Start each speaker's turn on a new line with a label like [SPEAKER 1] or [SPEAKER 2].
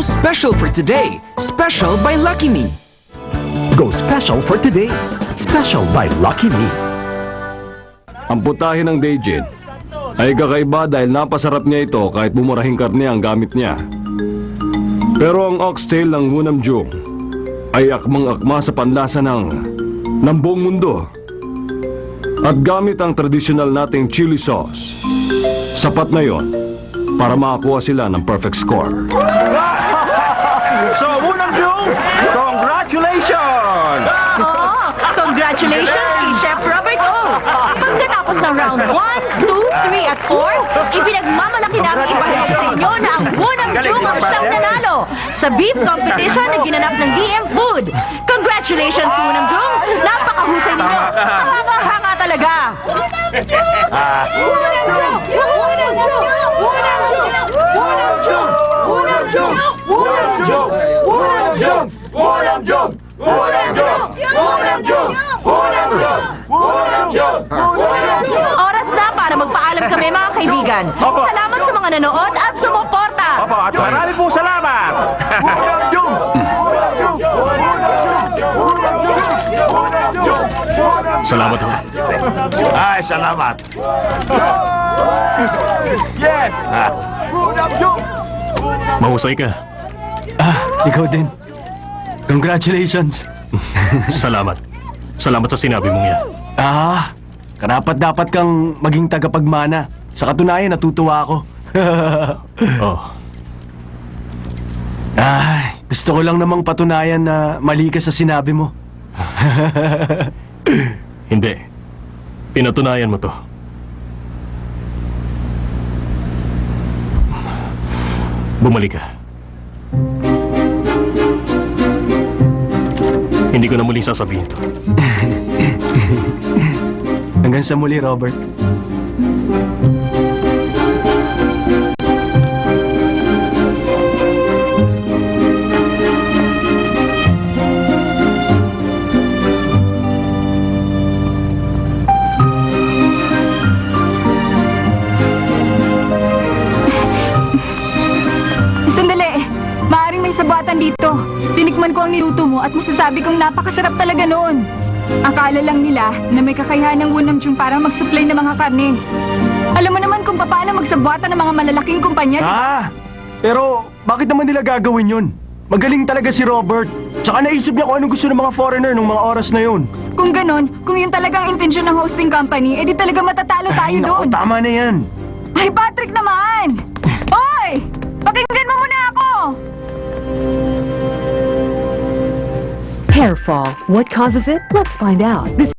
[SPEAKER 1] Go special for today. Special by Lucky Me.
[SPEAKER 2] Go special for today. Special by Lucky Me.
[SPEAKER 3] Ang putahe ng Daejin ay kakaiba dahil napasarap niya ito kahit bumurahing karne ang gamit niya. Pero ang oxtail ng Wunamjung ay akmang-akma sa panlasa ng buong mundo. At gamit ang tradisyonal nating chili sauce, sapat na yon para makakuha sila ng perfect score.
[SPEAKER 4] So, Wunamjung, congratulations!
[SPEAKER 5] Oo, congratulations kay Chef Robert O. Pagkatapos ng round 1, 2, 3 at 4, ipinagmamalaki namin ipahayag sa inyo na ang Wunamjung ang siyang nanalo sa beef competition na ginanap ng DM Food. Congratulations, Wunamjung! Napakahusay ninyo! Hanga-hanga talaga! Oras na para magpaalam kami, mga kaibigan. Salamat sa mga nanood at sumuporta.
[SPEAKER 4] Opo, at marami pong salamat!
[SPEAKER 3] Salamat ho.
[SPEAKER 4] Ay, salamat! Yes!
[SPEAKER 3] Mahusay ka.
[SPEAKER 6] Ikaw din. Congratulations.
[SPEAKER 3] Salamat. Salamat sa sinabi mong yan.
[SPEAKER 6] Karapat-dapat kang maging tagapagmana. Sa katunayan, natutuwa ako.
[SPEAKER 3] Oh,
[SPEAKER 6] Gusto ko lang namang patunayan na mali ka sa sinabi mo.
[SPEAKER 3] hindi. Pinatunayan mo to. Bumalik ka. Hindi ko na muling sasabihin to.
[SPEAKER 6] Hanggang sa muli, Robert.
[SPEAKER 7] Sandali! Maaring may sabatan dito. Tinikman ko ang niluto mo at masasabi kong napakasarap talaga noon. Akala lang nila na may kakayahan ng Wunamjung para mag-supply ng mga karne. Alam mo naman kung paano magsabwatan ng mga malalaking kumpanya, di ba?
[SPEAKER 6] Pero bakit naman nila gagawin yun? Magaling talaga si Robert. Tsaka naisip niya kung anong gusto ng mga foreigner nung mga oras na yun.
[SPEAKER 7] Kung ganon, kung yun talagang intensyon ng hosting company, edi talaga matatalo tayo
[SPEAKER 6] naku,
[SPEAKER 7] doon.
[SPEAKER 6] tama na yan.
[SPEAKER 7] Ay, Patrick naman! Hoy! Pakinggan mo muna ako!
[SPEAKER 8] Hair fall. What causes it? Let's find out. This